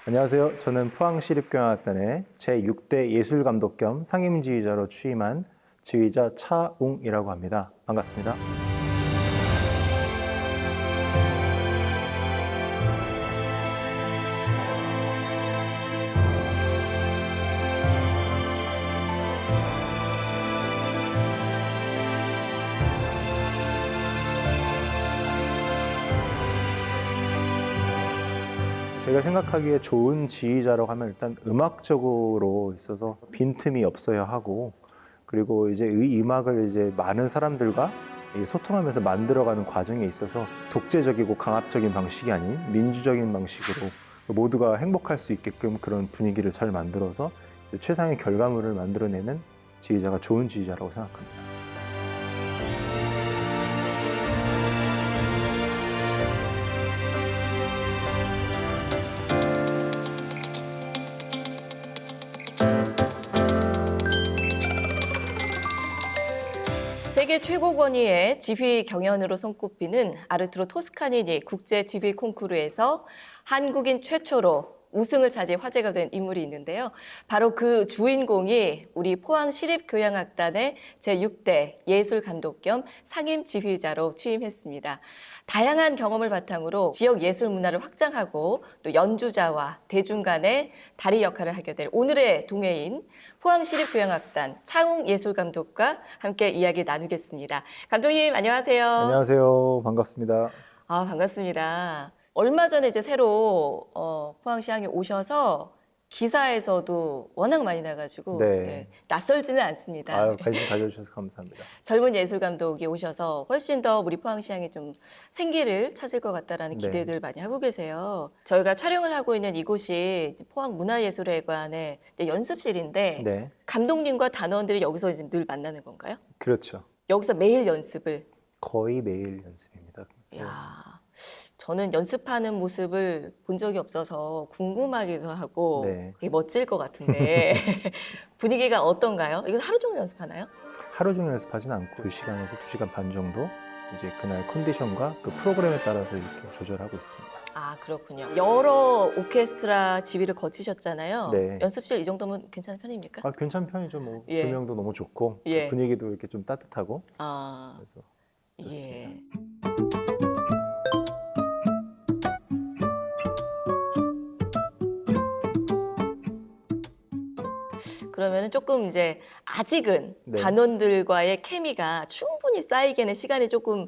안녕하세요. 저는 포항시립교향악단의 제6대 예술감독 겸 상임지휘자로 취임한 지휘자 차웅이라고 합니다. 반갑습니다. 제가 생각하기에 좋은 지휘자라고 하면 일단 음악적으로 있어서 빈틈이 없어야 하고, 그리고 이제 이 음악을 이제 많은 사람들과 소통하면서 만들어가는 과정에 있어서 독재적이고 강압적인 방식이 아닌 민주적인 방식으로 모두가 행복할 수 있게끔 그런 분위기를 잘 만들어서 최상의 결과물을 만들어내는 지휘자가 좋은 지휘자라고 생각합니다. 세계 최고 권위의 지휘 경연으로 손꼽히는 아르투로 토스카니니 국제 지휘 콩쿠르에서 한국인 최초로 우승을 차지해 화제가 된 인물이 있는데요. 바로 그 주인공이 우리 포항시립교향악단의 제6대 예술감독 겸 상임 지휘자로 취임했습니다. 다양한 경험을 바탕으로 지역 예술 문화를 확장하고 또 연주자와 대중 간의 다리 역할을 하게 될 오늘의 동해인 포항시립교향악단 차웅 예술감독과 함께 이야기 나누겠습니다. 감독님 안녕하세요. 안녕하세요. 반갑습니다. 반갑습니다. 얼마 전에 이제 새로 포항시향에 오셔서 기사에서도 워낙 많이 나가지고 네. 낯설지는 않습니다. 아유, 관심 가져주셔서 감사합니다. 젊은 예술 감독이 오셔서 훨씬 더 우리 포항시향이 좀 생기를 찾을 것 같다라는 네. 기대들 많이 하고 계세요. 저희가 촬영을 하고 있는 이곳이 포항문화예술회관의 연습실인데 네, 감독님과 단원들이 여기서 이제 늘 만나는 건가요? 그렇죠. 여기서 매일 연습을. 거의 매일 연습입니다. 야, 저는 연습하는 모습을 본 적이 없어서 궁금하기도 하고 네. 되게 멋질 것 같은데 분위기가 어떤가요? 이거 하루 종일 연습하나요? 하루 종일 연습하진 않고 2시간에서 2시간 반 정도 이제 그날 컨디션과 그 프로그램에 따라서 이렇게 조절하고 있습니다. 아, 그렇군요. 여러 오케스트라 지휘를 거치셨잖아요. 네. 연습실 이 정도면 괜찮은 편입니까? 괜찮은 편이죠. 뭐 예. 조명도 너무 좋고 예. 분위기도 이렇게 좀 따뜻하고 아, 그래서 예. 좋습니다. 그러면은 조금 이제 아직은 네. 단원들과의 케미가 충분히 쌓이기에는 시간이 조금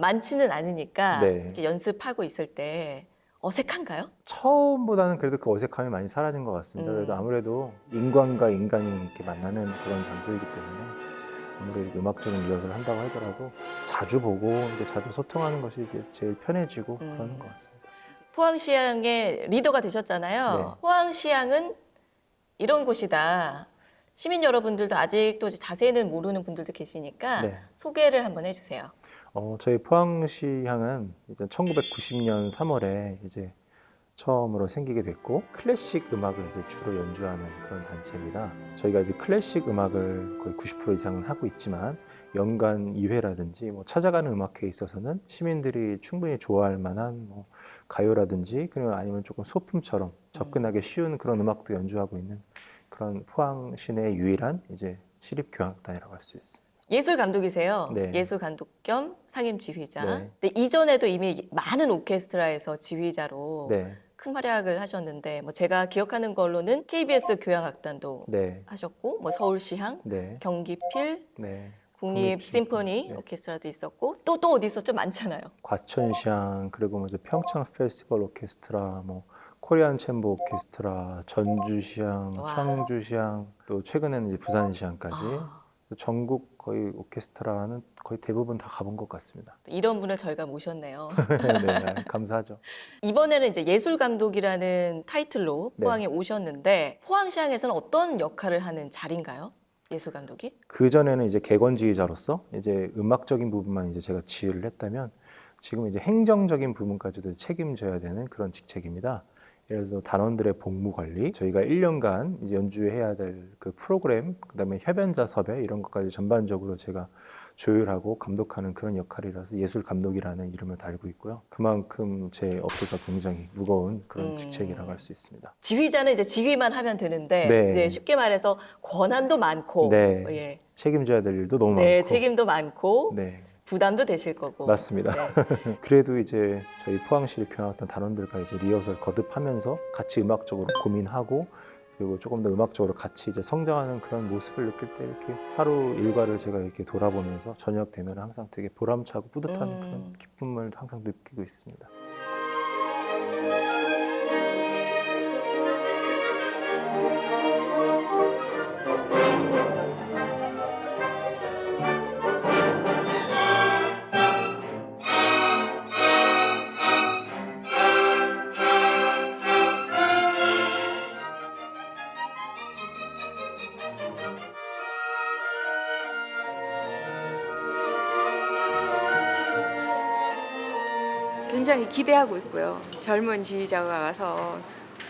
많지는 않으니까 네. 이렇게 연습하고 있을 때 어색한가요? 처음보다는 그래도 그 어색함이 많이 사라진 것 같습니다. 그래도 음. 아무래도 인간과 인간이 이렇게 만나는 그런 장소이기 때문에 아무래도 음악적인 리허설을 한다고 하더라도 자주 보고 이제 자주 소통하는 것이 이제 제일 편해지고 그러는 것 같습니다. 포항시향의 리더가 되셨잖아요. 네. 포항시향은 이런 곳이다. 시민 여러분들도 아직도 자세히는 모르는 분들도 계시니까 네. 소개를 한번 해주세요. 저희 포항시향은 이제 1990년 3월에 이제 처음으로 생기게 됐고 클래식 음악을 이제 주로 연주하는 그런 단체입니다. 저희가 이제 클래식 음악을 거의 90% 이상은 하고 있지만 연간 2회라든지 뭐 찾아가는 음악회에 있어서는 시민들이 충분히 좋아할 만한 뭐 가요라든지 그리고 아니면 조금 소품처럼 접근하기 쉬운 그런 음악도 연주하고 있는 그런 포항 시내의 유일한 이제 시립교향악단이라고 할 수 있습니다. 예술 감독이세요. 네. 예술 감독 겸 상임 지휘자. 네. 근데 이전에도 이미 많은 오케스트라에서 지휘자로 네, 큰 활약을 하셨는데 뭐 제가 기억하는 걸로는 KBS 교향악단도 네, 하셨고 뭐 서울시향, 네, 경기필, 네. 국립 심포니 네. 오케스트라도 있었고 또 어디 있었죠? 많잖아요. 과천시향 그리고 뭐 이제 평창 페스티벌 오케스트라 뭐 코리안 챔버 오케스트라 전주시향 와. 청주시향 또 최근에는 이제 부산시향까지 아, 전국 거의 오케스트라는 거의 대부분 다 가본 것 같습니다. 또 이런 분을 저희가 모셨네요. 네, 감사하죠. 이번에는 이제 예술 감독이라는 타이틀로 네. 포항에 오셨는데 포항시향에서는 어떤 역할을 하는 자리인가요? 예술 감독이? 그 전에는 이제 객원지휘자로서 이제 음악적인 부분만 이제 제가 지휘를 했다면 지금 이제 행정적인 부분까지도 책임져야 되는 그런 직책입니다. 예를 들어서 단원들의 복무 관리, 저희가 1년간 이제 연주해야 될 그 프로그램, 그다음에 협연자 섭외 이런 것까지 전반적으로 제가 조율하고 감독하는 그런 역할이라서 예술 감독이라는 이름을 달고 있고요. 그만큼 제 어깨가 굉장히 무거운 그런 직책이라고 할 수 있습니다. 지휘자는 이제 지휘만 하면 되는데 네. 이제 쉽게 말해서 권한도 많고 네. 예. 책임져야 될 일도 너무 네, 많고. 책임도 많고 네. 부담도 되실 거고. 맞습니다. 네. 그래도 이제 저희 포항시를 표현했던 단원들과 이제 리허설 거듭하면서 같이 음악적으로 고민하고 그리고 조금 더 음악적으로 같이 이제 성장하는 그런 모습을 느낄 때 이렇게 하루 일과를 제가 이렇게 돌아보면서 저녁 되면 항상 되게 보람차고 뿌듯한 그런 기쁨을 항상 느끼고 있습니다. 굉장히 기대하고 있고요. 젊은 지휘자가 와서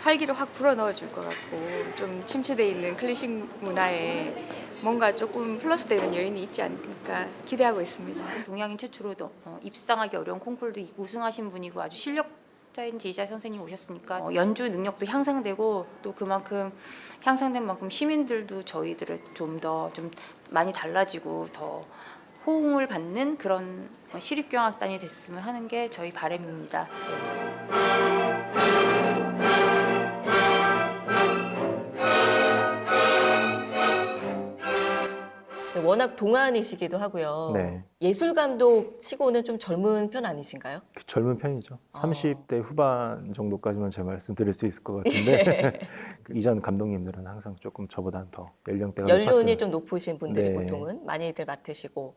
활기를 확 불어넣어 줄 것 같고 좀 침체되어 있는 클래식 문화에 뭔가 조금 플러스되는 요인이 있지 않을까 기대하고 있습니다. 동양인 최초로 입상하기 어려운 콩쿠르도 우승하신 분이고 아주 실력자인 지휘자 선생님 오셨으니까 연주 능력도 향상되고 또 그만큼 향상된 만큼 시민들도 저희들을 좀 많이 달라지고 더 호응을 받는 그런 시립교향악단이 됐으면 하는 게 저희 바람입니다. 워낙 동안이시기도 하고요. 네. 예술 감독 치고는 좀 젊은 편 아니신가요? 젊은 편이죠. 30대 후반 정도까지만 제가 말씀드릴 수 있을 것 같은데 그 이전 감독님들은 항상 조금 저보다는 더 연령대가 연륜이 높았던. 좀 높으신 분들이 네. 보통은 많이들 맡으시고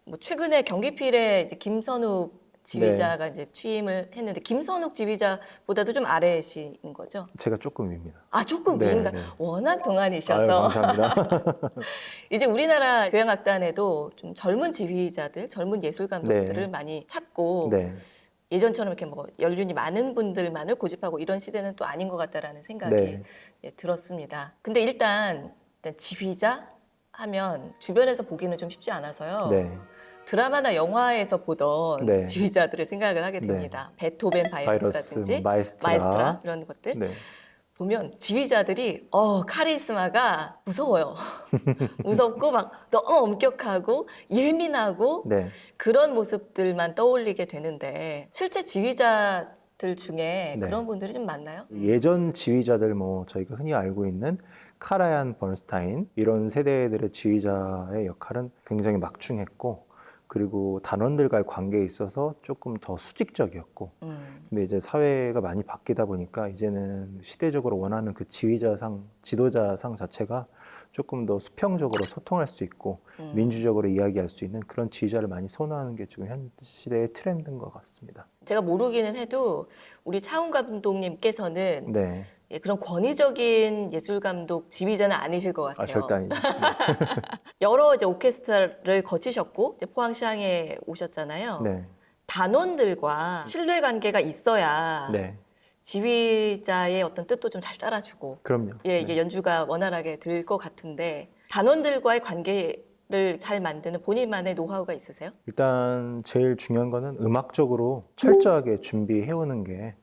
뭐 최근에 경기필에 이제 김선욱 지휘자가 이제 취임을 했는데 김선욱 지휘자보다도 좀 아래신 거죠? 제가 조금 위입니다. 아 조금 네, 위인가? 네. 워낙 아유, 동안이셔서 감사합니다. 이제 우리나라 교향악단에도 좀 젊은 지휘자들, 젊은 예술 감독들을 네. 많이 찾고 네. 예전처럼 이렇게 뭐 연륜이 많은 분들만을 고집하고 이런 시대는 또 아닌 것 같다라는 생각이 네. 예, 들었습니다. 근데 일단 지휘자 하면 주변에서 보기는 좀 쉽지 않아서요. 네. 드라마나 영화에서 보던 네. 지휘자들을 생각을 하게 됩니다. 베토벤 바이러스라든지 마에스트라 이런 것들 네. 보면 지휘자들이 카리스마가 무서워요. 무섭고 막 너무 엄격하고 예민하고 네. 그런 모습들만 떠올리게 되는데 실제 지휘자들 중에 네. 그런 분들이 좀 많나요? 예전 지휘자들 뭐 저희가 흔히 알고 있는 카라얀 버너스타인 이런 세대들의 지휘자의 역할은 굉장히 막중했고 그리고 단원들과의 관계에 있어서 조금 더 수직적이었고 근데 이제 사회가 많이 바뀌다 보니까 이제는 시대적으로 원하는 그 지휘자상, 지도자상 자체가 조금 더 수평적으로 소통할 수 있고 민주적으로 이야기할 수 있는 그런 지휘자를 많이 선호하는 게 지금 현 시대의 트렌드인 것 같습니다. 제가 모르기는 해도 우리 차훈 감독님께서는 네, 예, 그런 권위적인 예술 감독 지휘자는 아니실 것 같아요. 절대 아니죠. 여러 이제 오케스트라를 거치셨고 이제 포항시향에 오셨잖아요. 네, 단원들과 신뢰 관계가 있어야 네, 지휘자의 어떤 뜻도 좀 잘 따라주고 그럼요. 예, 이게 연주가 원활하게 될 것 같은데 단원들과의 관계를 잘 만드는 본인만의 노하우가 있으세요? 일단 제일 중요한 거는 음악적으로 철저하게 준비해오는 게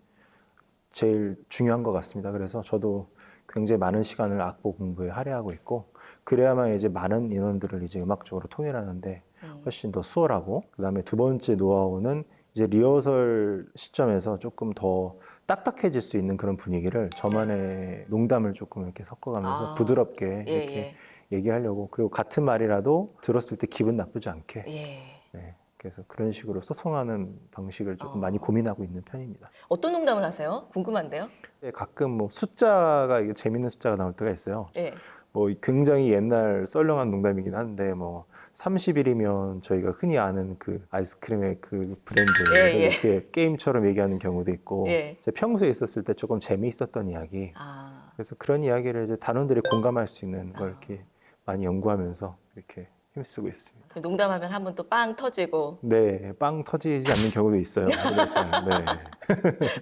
제일 중요한 것 같습니다. 그래서 저도 굉장히 많은 시간을 악보 공부에 할애하고 있고 그래야만 이제 많은 인원들을 이제 음악적으로 통일하는데 훨씬 더 수월하고 그다음에 두 번째 노하우는 이제 리허설 시점에서 조금 더 딱딱해질 수 있는 그런 분위기를 저만의 농담을 조금 이렇게 섞어가면서 부드럽게 예, 이렇게 예. 얘기하려고 그리고 같은 말이라도 들었을 때 기분 나쁘지 않게 예. 네, 그래서 그런 식으로 소통하는 방식을 조금 많이 고민하고 있는 편입니다. 어떤 농담을 하세요? 궁금한데요. 네, 가끔 뭐 숫자가 이게 재밌는 숫자가 나올 때가 있어요. 예. 뭐 굉장히 옛날 썰렁한 농담이긴 한데 뭐 30일이면 저희가 흔히 아는 그 아이스크림의 그 브랜드 예, 예. 이렇게 게임처럼 얘기하는 경우도 있고 예. 제가 평소에 있었을 때 조금 재미있었던 이야기 아, 그래서 그런 이야기를 이제 단원들이 공감할 수 있는 걸 이렇게 많이 연구하면서 이렇게 힘쓰고 있습니다. 그 농담하면 한번 또 빵 터지고 네, 빵 터지지 않는 경우도 있어요. 그래서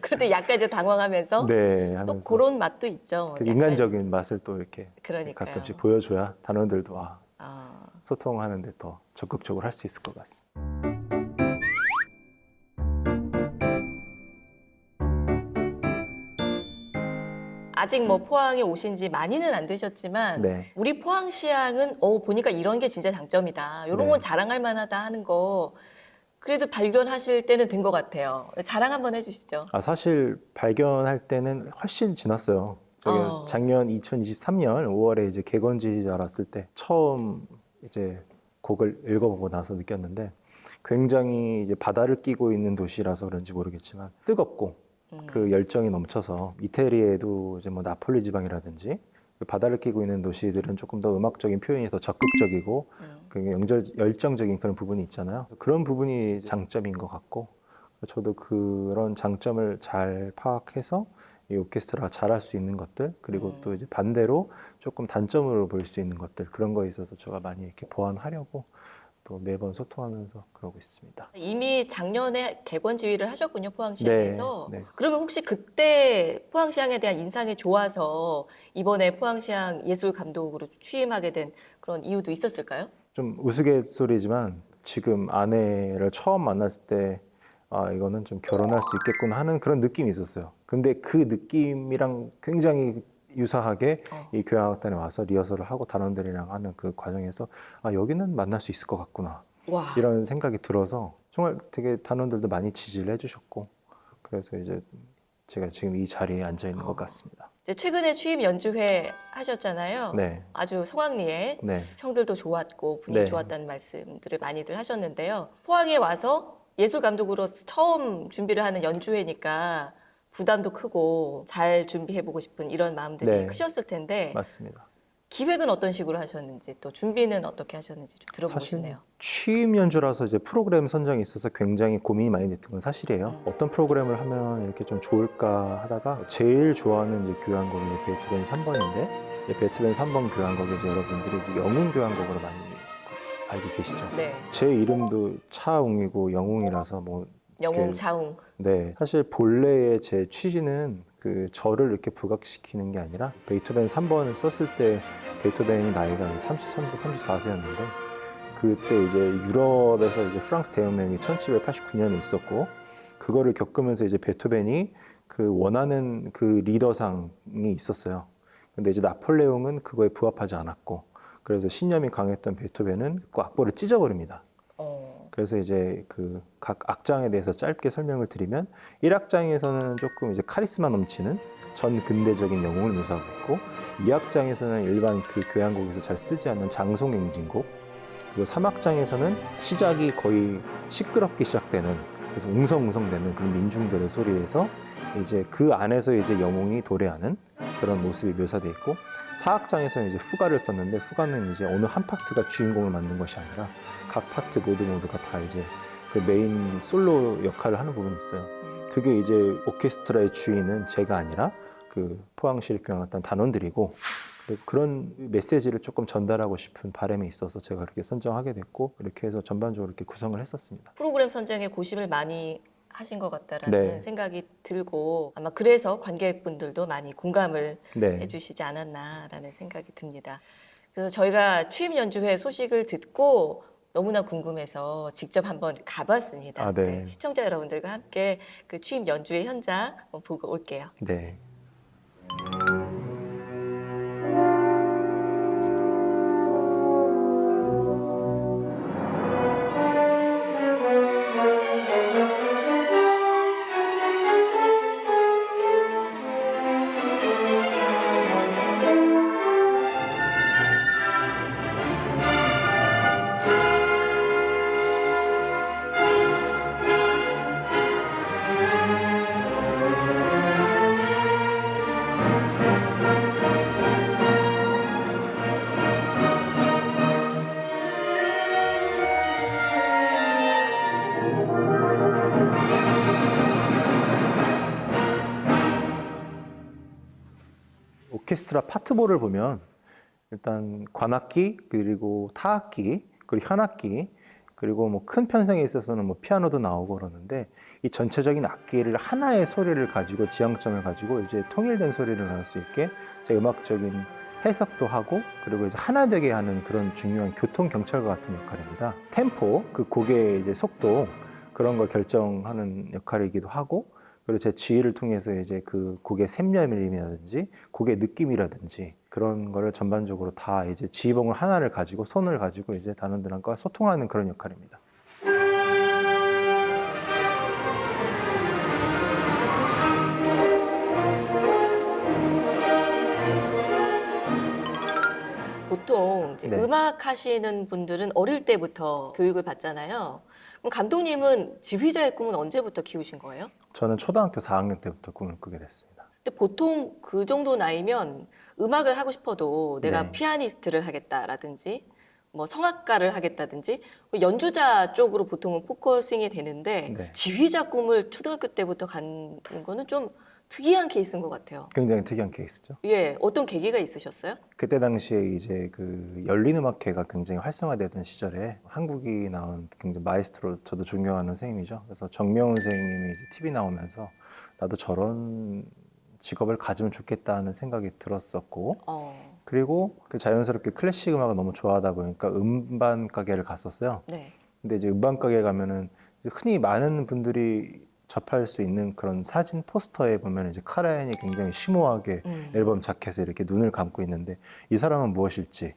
그런데 약간 이제 당황하면서 네, 또 하면서 그런 맛도 있죠. 그 약간. 인간적인 맛을 또 이렇게 그러니까요. 가끔씩 보여줘야 단원들도 아, 소통하는데 더 적극적으로 할 수 있을 것 같습니다. 아직 뭐 포항에 오신 지 많이는 안 되셨지만 네. 우리 포항시향은 보니까 이런 게 진짜 장점이다. 이런 네. 건 자랑할 만하다 하는 거 그래도 발견하실 때는 된 것 같아요. 자랑 한번 해주시죠. 사실 발견할 때는 훨씬 지났어요. 저희가 작년 2023년 5월에 이제 개건지자 왔을 때 처음 이제 곡을 읽어보고 나서 느꼈는데 굉장히 이제 바다를 끼고 있는 도시라서 그런지 모르겠지만 뜨겁고 그 열정이 넘쳐서 이태리에도 이제 뭐 나폴리 지방이라든지 그 바다를 끼고 있는 도시들은 조금 더 음악적인 표현이 더 적극적이고 굉장히 열정적인 그런 부분이 있잖아요. 그런 부분이 장점인 것 같고 저도 그런 장점을 잘 파악해서 이 오케스트라가 잘할 수 있는 것들 그리고 또 이제 반대로 조금 단점으로 볼 수 있는 것들 그런 거에 있어서 제가 많이 이렇게 보완하려고 또 매번 소통하면서 그러고 있습니다. 이미 작년에 개건 지휘를 하셨군요, 포항시향에서. 네, 네. 그러면 혹시 그때 포항시향에 대한 인상이 좋아서 이번에 포항시향 예술 감독으로 취임하게 된 그런 이유도 있었을까요? 좀 우스갯소리지만 지금 아내를 처음 만났을 때 이거는 좀 결혼할 수 있겠구나 하는 그런 느낌이 있었어요. 근데 그 느낌이랑 굉장히 유사하게 이 교향악단에 와서 리허설을 하고 단원들이랑 하는 그 과정에서 여기는 만날 수 있을 것 같구나 와. 이런 생각이 들어서 정말 되게 단원들도 많이 지지를 해주셨고 그래서 이제 제가 지금 이 자리에 앉아 있는 것 같습니다. 이제 최근에 취임 연주회 하셨잖아요. 네, 아주 성황리에 네, 평들도 좋았고 분위기 네. 좋았다는 말씀들을 많이들 하셨는데요. 포항에 와서 예술 감독으로 처음 준비를 하는 연주회니까 부담도 크고 잘 준비해보고 싶은 이런 마음들이 네. 크셨을 텐데 맞습니다. 기획은 어떤 식으로 하셨는지 또 준비는 어떻게 하셨는지 좀 들어보고 사실 싶네요. 취임 연주라서 이제 프로그램 선정에 있어서 굉장히 고민이 많이 됐던 건 사실이에요. 어떤 프로그램을 하면 이렇게 좀 좋을까 하다가 제일 좋아하는 이제 교향곡이 베토벤 3번인데 베토벤 3번 교향곡이 이제 여러분들이 이제 영웅 교향곡으로 많이 알고 계시죠? 네, 제 이름도 차웅이고 영웅이라서 뭐 영웅, 그- 자웅. 네, 사실 본래의 제 취지는 그 저를 이렇게 부각시키는 게 아니라 베토벤 3번을 썼을 때 베토벤이 나이가 33세, 34세였는데 그때 이제 유럽에서 이제 프랑스 대혁명이 1789년에 있었고 그거를 겪으면서 이제 베토벤이 그 원하는 그 리더상이 있었어요. 근데 이제 나폴레옹은 그거에 부합하지 않았고 그래서 신념이 강했던 베토벤은 그 악보를 찢어버립니다. 그래서 이제 그 각 악장에 대해서 짧게 설명을 드리면 1악장에서는 조금 이제 카리스마 넘치는 전 근대적인 영웅을 묘사하고 있고 2악장에서는 일반 그 교향곡에서 잘 쓰지 않는 장송행진곡 그리고 3악장에서는 시작이 거의 시끄럽게 시작되는 그래서 웅성웅성되는 그런 민중들의 소리에서 이제 그 안에서 이제 영웅이 도래하는 그런 모습이 묘사되어 있고 4악장에서는 이제 후가를 썼는데 후가는 이제 어느 한 파트가 주인공을 맡는 것이 아니라 각 파트 모두가 다 이제 그 메인 솔로 역할을 하는 부분이 있어요. 그게 이제 오케스트라의 주인은 제가 아니라 그 포항시립교향악단 단원들이고 그리고 그런 메시지를 조금 전달하고 싶은 바람이 있어서 제가 그렇게 선정하게 됐고 이렇게 해서 전반적으로 이렇게 구성을 했었습니다. 프로그램 선정에 고심을 많이 하신 것 같다라는 네. 생각이 들고 아마 그래서 관객분들도 많이 공감을 네, 해주시지 않았나라는 생각이 듭니다. 그래서 저희가 취임 연주회 소식을 듣고 너무나 궁금해서 직접 한번 가봤습니다. 네. 시청자 여러분들과 함께 그 취임 연주회 현장 한번 보고 올게요. 네. 오케스트라 파트보를 보면 일단 관악기 그리고 타악기 그리고 현악기 그리고 뭐 큰 편성에 있어서는 뭐 피아노도 나오고 그러는데 이 전체적인 악기를 하나의 소리를 가지고 지향점을 가지고 이제 통일된 소리를 낼 수 있게 제 음악적인 해석도 하고 그리고 이제 하나 되게 하는 그런 중요한 교통 경찰과 같은 역할입니다. 템포, 그 곡의 이제 속도 그런 걸 결정하는 역할이기도 하고 그리고 제 지휘를 통해서 이제 그 곡의 샘감이라든지 곡의 느낌이라든지 그런 거를 전반적으로 다 이제 지휘봉을 하나를 가지고 손을 가지고 이제 단원들과 소통하는 그런 역할입니다. 보통 이제 네. 음악 하시는 분들은 어릴 때부터 교육을 받잖아요. 그럼 감독님은 지휘자의 꿈은 언제부터 키우신 거예요? 저는 초등학교 4학년 때부터 꿈을 꾸게 됐습니다. 근데 보통 그 정도 나이면 음악을 하고 싶어도 내가 네. 피아니스트를 하겠다라든지 뭐 성악가를 하겠다든지 연주자 쪽으로 보통은 포커싱이 되는데 네. 지휘자 꿈을 초등학교 때부터 갖는 거는 좀 특이한 케이스인 것 같아요. 굉장히 특이한 케이스죠. 예, 어떤 계기가 있으셨어요? 그때 당시에 이제 그 열린음악회가 굉장히 활성화되던 시절에 한국이 나온 굉장히 마에스트로 저도 존경하는 선생님이죠. 그래서 정명훈 선생님이 이제 TV 나오면서 나도 저런 직업을 가지면 좋겠다는 생각이 들었었고 그리고 그 자연스럽게 클래식 음악을 너무 좋아하다 보니까 음반 가게를 갔었어요. 네. 근데 이제 음반 가게 가면은 흔히 많은 분들이 접할 수 있는 그런 사진 포스터에 보면 이제 카라얀이 굉장히 심오하게 앨범 자켓에 이렇게 눈을 감고 있는데 이 사람은 무엇일지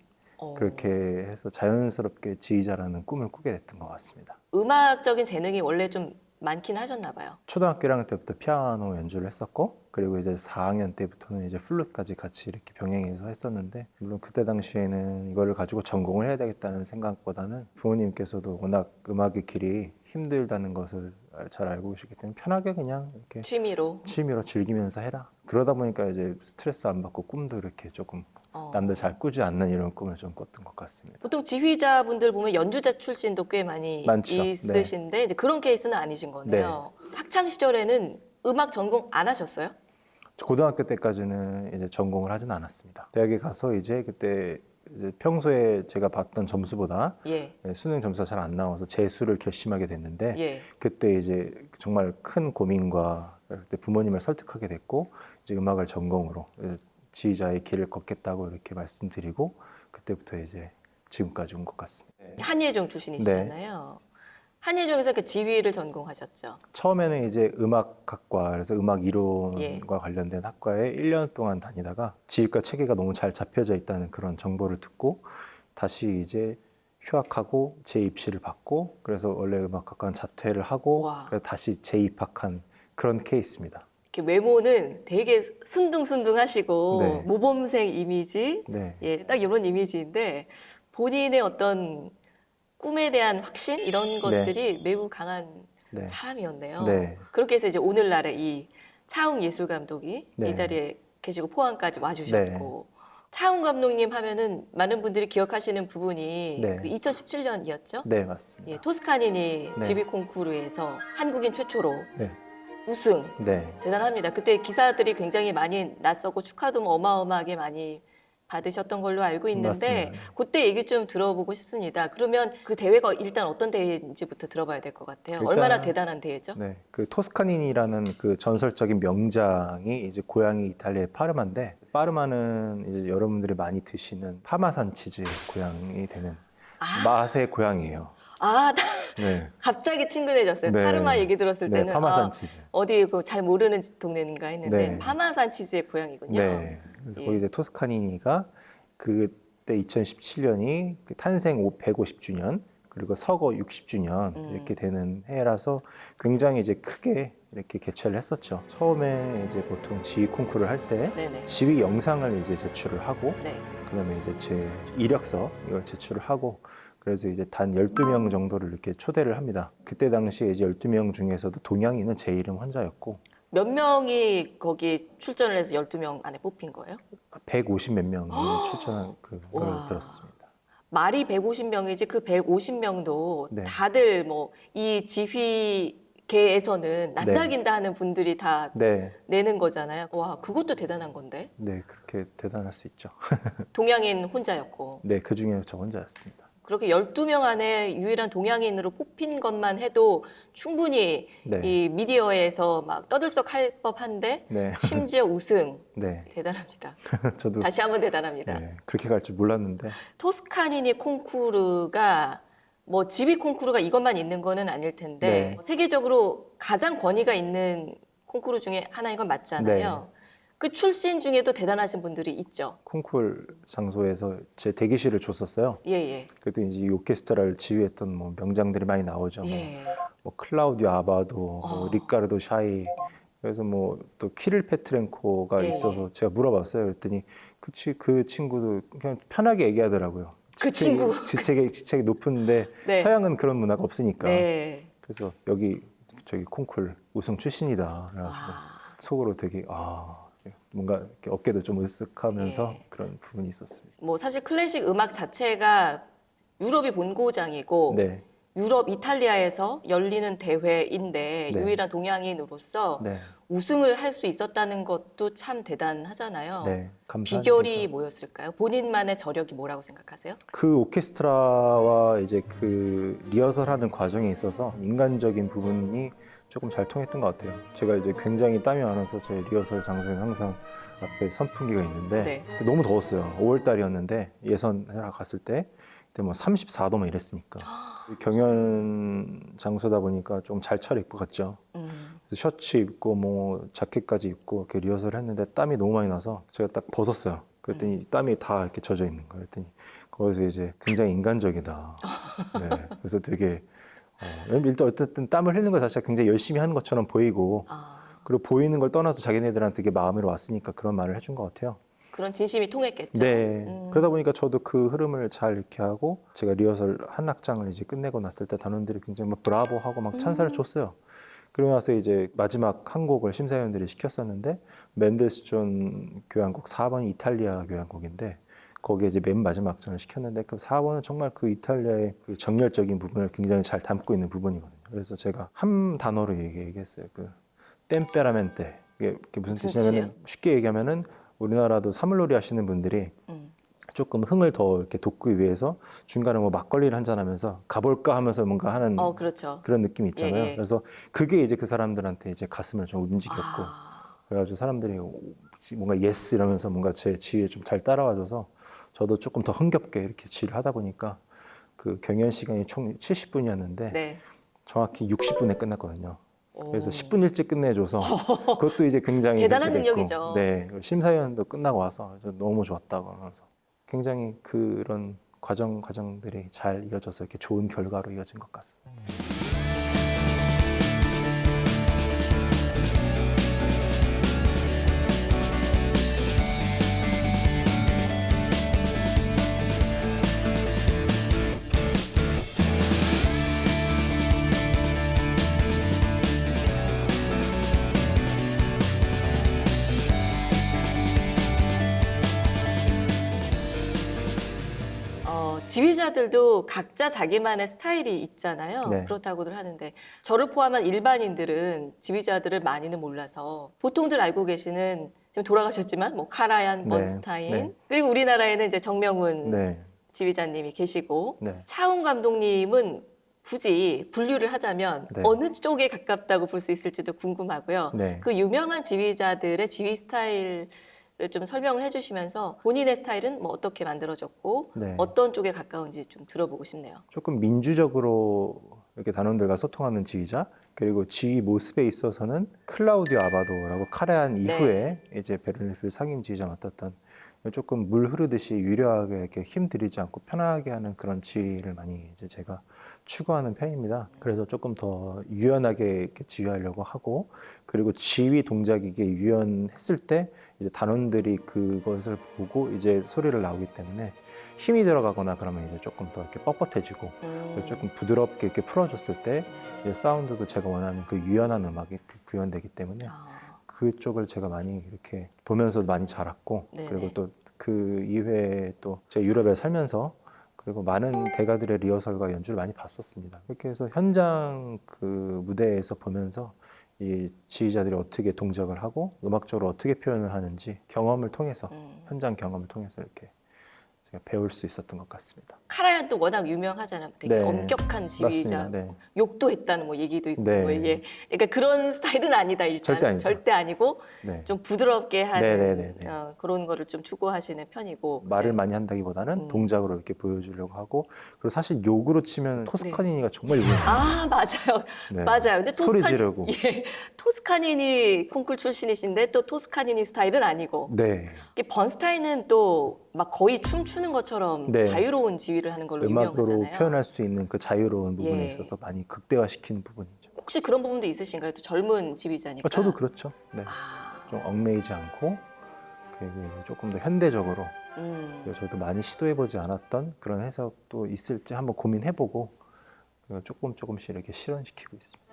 그렇게 해서 자연스럽게 지휘자라는 꿈을 꾸게 됐던 것 같습니다. 음악적인 재능이 원래 좀 많긴 하셨나 봐요. 초등학교 1학년 때부터 피아노 연주를 했었고 그리고 이제 4학년 때부터는 이제 플룻까지 같이 이렇게 병행해서 했었는데 물론 그때 당시에는 이거를 가지고 전공을 해야 되겠다는 생각보다는 부모님께서도 워낙 음악의 길이 힘들다는 것을 잘 알고 계시기 때문에 편하게 그냥 이렇게 취미로. 즐기면서 해라. 그러다 보니까 이제 스트레스 안 받고 꿈도 이렇게 조금 남들 잘 꾸지 않는 이런 꿈을 좀 꿨던 것 같습니다. 보통 지휘자분들 보면 연주자 출신도 꽤 많이 많죠. 있으신데 이제 그런 케이스는 아니신 거네요. 학창 시절에는 음악 전공 안 하셨어요? 고등학교 때까지는 이제 전공을 하진 않았습니다. 대학에 가서 이제 그때 이제 평소에 제가 봤던 점수보다 예. 수능 점수가 잘 안 나와서 재수를 결심하게 됐는데 예. 그때 이제 정말 큰 고민과 그때 부모님을 설득하게 됐고 이제 음악을 전공으로 지휘자의 길을 걷겠다고 이렇게 말씀드리고 그때부터 이제 지금까지 온 것 같습니다. 한예종 출신이시잖아요. 한예종에서 그 지휘를 전공하셨죠. 처음에는 이제 음악학과, 그래서 음악 이론과 예. 관련된 학과에 1년 동안 다니다가 지휘과 체계가 너무 잘 잡혀져 있다는 그런 정보를 듣고 다시 이제 휴학하고 재입시를 받고 그래서 원래 음악학과는 자퇴를 하고 와. 그래서 다시 재입학한 그런 케이스입니다. 이렇게 외모는 되게 순둥순둥하시고 네. 모범생 이미지, 네. 예, 딱 이런 이미지인데 본인의 어떤 꿈에 대한 확신 이런 것들이 매우 강한 네. 사람이었네요. 네. 그렇게 해서 이제 오늘날에 이 차웅 예술 감독이 네. 이 자리에 계시고 포항까지 와주셨고 차웅 감독님 하면은 많은 분들이 기억하시는 부분이 네. 그 2017년이었죠. 네, 맞습니다. 예, 토스카니니 네. 지휘 콩쿠르에서 한국인 최초로 네. 우승. 네. 대단합니다. 그때 기사들이 굉장히 많이 났었고 축하도 어마어마하게 많이 받으셨던 걸로 알고 있는데 맞습니다. 그때 얘기 좀 들어보고 싶습니다. 그러면 그 대회가 일단 어떤 대회인지부터 들어봐야 될 것 같아요. 일단- 얼마나 대단한 대회죠? 네, 그 토스카니니라는 그 전설적인 명장이 이제 고향이 이탈리아의 파르마인데 파르마는 이제 여러분들이 많이 드시는 파마산 치즈의 고향이 되는 아, 맛의 고향이에요. 아, 나 네, 갑자기 친근해졌어요. 네. 파르마 얘기 들었을 네, 때는 파마산 아, 치즈. 어디 그 잘 모르는 동네인가 했는데 네. 파마산 치즈의 고향이군요. 네, 그래서 예. 거기 이제 토스카니니가 그때 2017년이 그 탄생 150주년 그리고 서거 60주년 이렇게 되는 해라서 굉장히 이제 크게 이렇게 개최를 했었죠. 처음에 이제 보통 지휘 콩쿠르를 할 때 네네. 지휘 영상을 이제 제출을 하고 네. 그다음에 이제 제 이력서 이걸 제출을 하고 그래서 이제 단 12명 정도를 이렇게 초대를 합니다. 그때 당시에 이제 12명 중에서도 동양인은 제 이름 혼자였고 몇 명이 거기 출전을 해서 12명 안에 뽑힌 거예요? 150 몇 명이 출전한 그걸 와. 들었습니다. 말이 150명이지 그 150명도 네. 다들 뭐 이 지휘계에서는 낯닥인다 하는 분들이 다 네, 내는 거잖아요. 와, 그것도 대단한 건데. 네 그렇게 대단할 수 있죠. 동양인 혼자였고. 네, 그 중에 저 혼자였습니다. 그렇게 12명 안에 유일한 동양인으로 뽑힌 것만 해도 충분히 네. 이 미디어에서 막 떠들썩할 법한데 네. 심지어 우승. 네. 대단합니다. 저도 다시 한번 대단합니다. 네, 그렇게 갈 줄 몰랐는데. 토스카니니 콩쿠르가 뭐 지휘 콩쿠르가 이것만 있는 거는 아닐 텐데 네. 세계적으로 가장 권위가 있는 콩쿠르 중에 하나인 건 맞잖아요. 그 출신 중에도 대단하신 분들이 있죠. 콩쿨 장소에서 제 대기실을 줬었어요. 예, 그때 이제 이 오케스트라를 지휘했던 뭐 명장들이 많이 나오죠. 예. 뭐 클라우디오 아바도, 뭐 어. 리카르도 샤이. 그래서 뭐 또 키릴 페트렌코가 예, 있어서 제가 물어봤어요. 그랬더니 그 친구도 그냥 편하게 얘기하더라고요. 그 친구. 지책이 높은데 네. 서양은 그런 문화가 없으니까. 네. 그래서 저기 콩쿨 우승 출신이다. 그래가지고 아, 속으로 되게 뭔가 이렇게 어깨도 좀 으쓱하면서 예. 그런 부분이 있었습니다. 뭐 사실 클래식 음악 자체가 유럽이 본고장이고 네, 유럽 이탈리아에서 열리는 대회인데 네. 유일한 동양인으로서 네, 우승을 할 수 있었다는 것도 참 대단하잖아요. 네. 감사한 비결이 일이죠. 뭐였을까요? 본인만의 저력이 뭐라고 생각하세요? 그 오케스트라와 이제 그 리허설하는 과정에 있어서 인간적인 부분이 조금 잘 통했던 것 같아요. 제가 이제 굉장히 땀이 많아서 제 리허설 장소에는 항상 앞에 선풍기가 있는데 네. 그때 너무 더웠어요. 5월 달이었는데 예선하러 갔을 때 그때 뭐 34도 막 이랬으니까 경연 장소다 보니까 좀 잘 차려입고 갔죠. 그래서 셔츠 입고 뭐 자켓까지 입고 이렇게 리허설을 했는데 땀이 너무 많이 나서 제가 딱 벗었어요. 그랬더니 땀이 다 이렇게 젖어 있는 거예요. 그랬더니 거기서 이제 굉장히 인간적이다. 네. 그래서 되게 일단 어쨌든 땀을 흘리는 것 자체가 굉장히 열심히 하는 것처럼 보이고 아, 그리고 보이는 걸 떠나서 자기네들한테 되게 마음으로 왔으니까 그런 말을 해준 것 같아요. 그런 진심이 통했겠죠. 네. 그러다 보니까 저도 그 흐름을 잘 이렇게 하고 제가 리허설 한 악장을 이제 끝내고 났을 때 단원들이 굉장히 막 브라보 하고 막 찬사를 줬어요. 그러고 나서 이제 마지막 한 곡을 심사위원들이 시켰었는데 맨델스존 교향곡 4번이 이탈리아 교향곡인데 거기에 이제 맨 마지막 악장을 시켰는데 그 4번은 정말 그 이탈리아의 그 정열적인 부분을 굉장히 잘 담고 있는 부분이거든요. 그래서 제가 한 단어로 얘기했어요. 그 템페라멘테. 이게 무슨 무슨 뜻이냐면은 뜻이에요? 쉽게 얘기하면은 우리나라도 사물놀이 하시는 분들이 음. 조금 흥을 더 이렇게 돋기 위해서 중간에 뭐 막걸리를 한잔 하면서 가볼까 하면서 뭔가 하는 그렇죠. 그런 느낌이 있잖아요. 예, 예. 그래서 그게 이제 그 사람들한테 이제 가슴을 좀 움직였고 아, 그래가지고 사람들이 뭔가 예스 이러면서 뭔가 제 지휘에 좀 잘 따라와줘서 저도 조금 더 흥겹게 이렇게 지휘를 하다 보니까 그 경연 시간이 총 70분이었는데 네. 정확히 60분에 끝났거든요. 그래서 오. 10분 일찍 끝내줘서 그것도 이제 굉장히 대단한 그렇게 됐고, 능력이죠. 네, 심사위원도 끝나고 와서 너무 좋았다고 하면서 굉장히 그런 과정들이 잘 이어져서 이렇게 좋은 결과로 이어진 것 같습니다. 지휘자들도 각자 자기만의 스타일이 있잖아요. 네. 그렇다고들 하는데 저를 포함한 일반인들은 지휘자들을 많이는 몰라서 보통들 알고 계시는 지금 돌아가셨지만 뭐 카라얀, 네. 번스타인 네. 그리고 우리나라에는 이제 정명훈 네, 지휘자님이 계시고 네. 차훈 감독님은 굳이 분류를 하자면 네. 어느 쪽에 가깝다고 볼 수 있을지도 궁금하고요. 네. 그 유명한 지휘자들의 지휘 스타일을 좀 설명을 해주시면서 본인의 스타일은 뭐 어떻게 만들어졌고 네. 어떤 쪽에 가까운지 좀 들어보고 싶네요. 조금 민주적으로 이렇게 단원들과 소통하는 지휘자 그리고 지휘 모습에 있어서는 클라우디오 아바도라고 카레안 이후에 이제 베를린필 상임 지휘자 맡았던 조금 물 흐르듯이 유려하게 이렇게 힘들이지 않고 편하게 하는 그런 지휘를 많이 이제 제가 추구하는 편입니다. 그래서 조금 더 유연하게 이렇게 지휘하려고 하고 그리고 지휘 동작이 이게 유연했을 때 이제 단원들이 그것을 보고 이제 소리를 나오기 때문에 힘이 들어가거나 그러면 이제 조금 더 이렇게 뻣뻣해지고 그래서 조금 부드럽게 이렇게 풀어줬을 때 이제 사운드도 제가 원하는 그 유연한 음악이 구현되기 때문에 그쪽을 제가 많이 이렇게 보면서 많이 자랐고 네네. 그리고 또 그 이외에 또 제가 유럽에 살면서 그리고 많은 대가들의 리허설과 연주를 많이 봤었습니다. 그렇게 해서 현장 그 무대에서 보면서 이 지휘자들이 어떻게 동작을 하고 음악적으로 어떻게 표현을 하는지 경험을 통해서 현장 경험을 통해서 이렇게 제가 배울 수 있었던 것 같습니다. 카라얀 또 워낙 유명하잖아요. 되게 네. 엄격한 지휘자. 맞습니다. 네. 욕도 했다는 뭐 얘기도 있고 네. 뭐 이게 그러니까 그런 스타일은 아니다 일단 절대 아니죠. 절대 아니고 네. 좀 부드럽게 하는 네네네네. 그런 거를 좀 추구하시는 편이고 말을 네. 많이 한다기보다는 음. 동작으로 이렇게 보여주려고 하고 그리고 사실 욕으로 치면 토스카니니가 정말 유명해요. 아 맞아요 네. 맞아요 근데 소리 지르고. 예, 토스카니니 콩쿨 출신이신데 또 토스카니니 스타일은 아니고 네. 이 번스타인은 또 막 거의 춤추는 것처럼 네. 자유로운 지휘를 하는 걸로 음악으로 유명하잖아요. 표현할 수 있는 그 자유로운 부분에 예. 있어서 많이 극대화시키는 부분이죠. 혹시 그런 부분도 있으신가요? 또 젊은 지휘자니까. 저도 그렇죠. 네. 아, 좀 얽매이지 않고 그리고 조금 더 현대적으로 그리고 저도 많이 시도해보지 않았던 그런 해석도 있을지 한번 고민해보고 그리고 조금씩 이렇게 실현시키고 있습니다.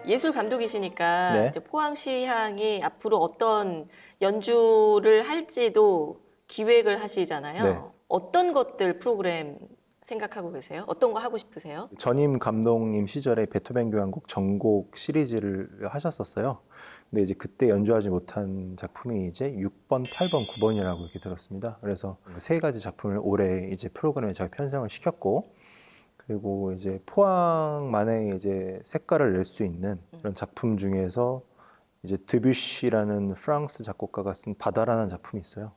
예술 감독이시니까 네. 이제 포항시 향이 앞으로 어떤 연주를 할지도 기획을 하시잖아요. 네. 어떤 것들 프로그램 생각하고 계세요? 어떤 거 하고 싶으세요? 전임 감독님 시절에 베토벤 교향곡 전곡 시리즈를 하셨었어요. 근데 이제 그때 연주하지 못한 작품이 이제 6번, 8번, 9번이라고 이렇게 들었습니다. 그래서 그 세 가지 작품을 올해 이제 프로그램에 제가 편성을 시켰고, 그리고 이제 포항만의 이제 색깔을 낼 수 있는 그런 작품 중에서 이제 드뷔시라는 프랑스 작곡가가 쓴 바다라는 작품이 있어요.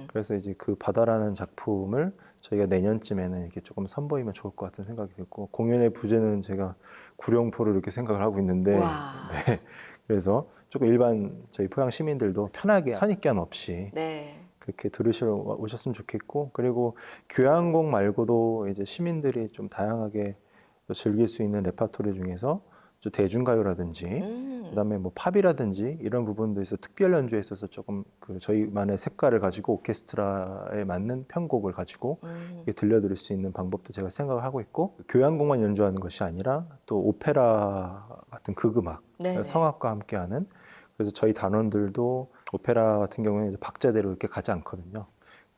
그래서 이제 그 바다라는 작품을 저희가 내년쯤에는 이렇게 조금 선보이면 좋을 것 같은 생각이 들고, 공연의 부제는 제가 구룡포를 이렇게 생각을 하고 있는데, 와. 네. 그래서 조금 일반 저희 포항 시민들도 편하게 선입견 없이 네. 그렇게 들으시러 오셨으면 좋겠고, 그리고 교향곡 말고도 이제 시민들이 좀 다양하게 즐길 수 있는 레파토리 중에서 좀 대중가요라든지 그다음에 뭐 팝이라든지 이런 부분도 있어 특별 연주에 있어서 조금 그 저희만의 색깔을 가지고 오케스트라에 맞는 편곡을 가지고 이렇게 들려드릴 수 있는 방법도 제가 생각을 하고 있고, 교향곡만 연주하는 것이 아니라 또 오페라 같은 극음악, 네네. 성악과 함께하는, 그래서 저희 단원들도 오페라 같은 경우에는 이제 박자대로 이렇게 가지 않거든요.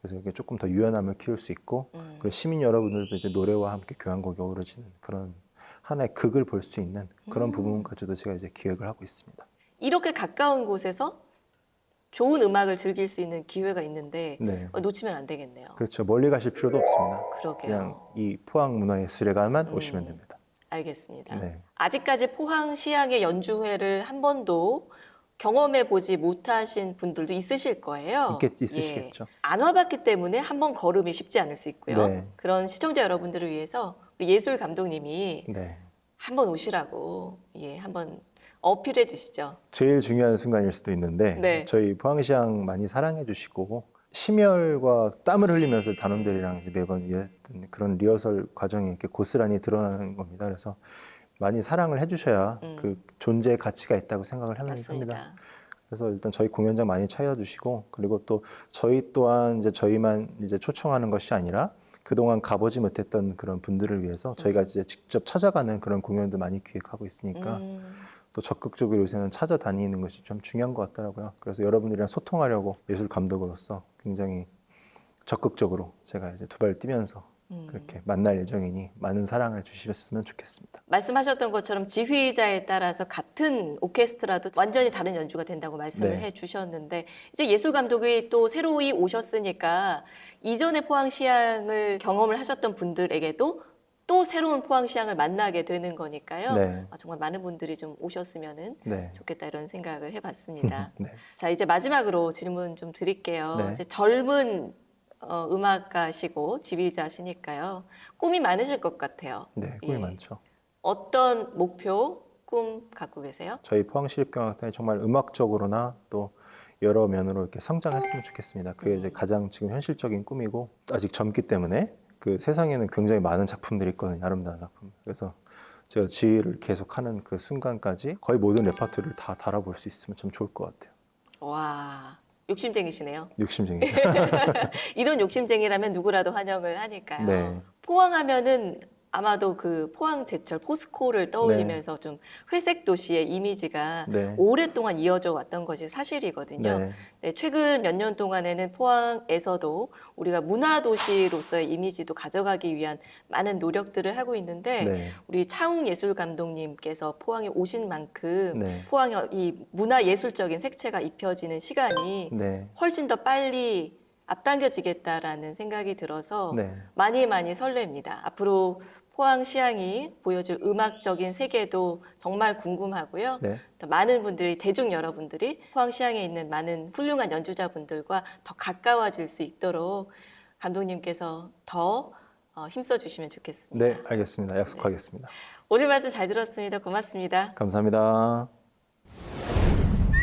그래서 이게 조금 더 유연함을 키울 수 있고, 그리고 시민 여러분들도 이제 노래와 함께 교향곡이 어우러지는 그런 하나의 극을 볼 수 있는 그런 부분까지도 제가 이제 기획을 하고 있습니다. 이렇게 가까운 곳에서 좋은 음악을 즐길 수 있는 기회가 있는데 네, 놓치면 안 되겠네요. 그렇죠. 멀리 가실 필요도 없습니다. 그러게요. 그냥 이 포항문화예술회관만 오시면 됩니다. 알겠습니다. 네, 아직까지 포항 시향의 연주회를 한 번도 경험해 보지 못하신 분들도 있으실 거예요. 있으시겠죠. 예. 안 와봤기 때문에 한 번 걸음이 쉽지 않을 수 있고요. 네. 그런 시청자 여러분들을 위해서 우리 예술 감독님이 네. 한번 오시라고 한번 어필해 주시죠. 제일 중요한 순간일 수도 있는데 네. 저희 포항시향 많이 사랑해 주시고 심혈과 땀을 흘리면서 단원들이랑 이제 매번 일했던 그런 리허설 과정이 이렇게 고스란히 드러나는 겁니다. 그래서 많이 사랑을 해주셔야 그 존재의 가치가 있다고 생각을 합니다. 맞습니다. 그래서 일단 저희 공연장 많이 찾아주시고, 그리고 또 저희 또한 이제 저희만 이제 초청하는 것이 아니라 그동안 가보지 못했던 그런 분들을 위해서 저희가 이제 직접 찾아가는 그런 공연도 많이 기획하고 있으니까 또 적극적으로 요새는 찾아다니는 것이 좀 중요한 것 같더라고요. 그래서 여러분들이랑 소통하려고 예술 감독으로서 굉장히 적극적으로 제가 이제 두 발 뛰면서 그렇게 만날 예정이니 많은 사랑을 주셨으면 좋겠습니다. 말씀하셨던 것처럼 지휘자에 따라서 같은 오케스트라도 완전히 다른 연주가 된다고 말씀을 네. 해주셨는데, 이제 예술 감독이 또 새로이 오셨으니까 이전에 포항시향을 경험을 하셨던 분들에게도 또 새로운 포항시향을 만나게 되는 거니까요. 네. 정말 많은 분들이 좀 오셨으면 네. 좋겠다 이런 생각을 해봤습니다. 네. 자, 이제 마지막으로 질문 좀 드릴게요. 네. 이제 젊은 음악가시고 지휘자시니까요. 꿈이 많으실 것 같아요. 네, 꿈이 예. 많죠. 어떤 목표, 꿈 갖고 계세요? 저희 포항시립경악단이 정말 음악적으로나 또 여러 면으로 이렇게 성장했으면 좋겠습니다. 그게 이제 가장 지금 현실적인 꿈이고, 아직 젊기 때문에 그 세상에는 굉장히 많은 작품들이 있거든요. 아름다운 작품. 그래서 제가 지휘를 계속하는 그 순간까지 거의 모든 레파토리를 다 달아볼 수 있으면 참 좋을 것 같아요. 와, 욕심쟁이시네요. 욕심쟁이죠. 이런 욕심쟁이라면 누구라도 환영을 하니까요. 네. 포항하면은 아마도 그 포항 제철 포스코를 떠올리면서 좀 회색 도시의 이미지가 네. 오랫동안 이어져 왔던 것이 사실이거든요. 네. 네, 최근 몇 년 동안에는 포항에서도 우리가 문화 도시로서의 이미지도 가져가기 위한 많은 노력들을 하고 있는데 네. 우리 차웅 예술 감독님께서 포항에 오신 만큼 네. 포항에 이 문화 예술적인 색채가 입혀지는 시간이 네. 훨씬 더 빨리 앞당겨지겠다라는 생각이 들어서 네. 많이 설렙니다. 앞으로 포항시향이 보여줄 음악적인 세계도 정말 궁금하고요. 네. 더 많은 분들이, 대중 여러분들이 포항시향에 있는 많은 훌륭한 연주자분들과 더 가까워질 수 있도록 감독님께서 더 힘써 주시면 좋겠습니다. 네, 알겠습니다. 약속하겠습니다. 오늘 말씀 잘 들었습니다. 고맙습니다. 감사합니다.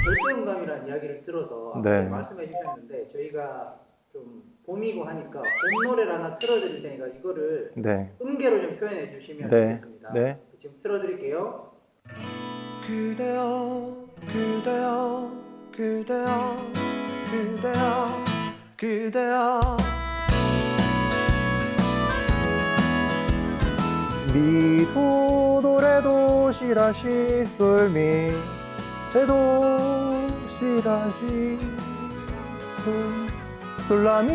절대음감이라는 이야기를 들어서 네. 앞에 말씀해 주셨는데 저희가 좀 봄이고 하니까 봄 노래를 하나 틀어드릴 테니까 이거를 네. 음계로 좀 표현해 주시면 네. 좋겠습니다. 네. 지금 틀어드릴게요. 그대여 그대여 그대여 그대여 그대여 미도 도레도 시라시 솔미 레도 시라시 솔 솔라미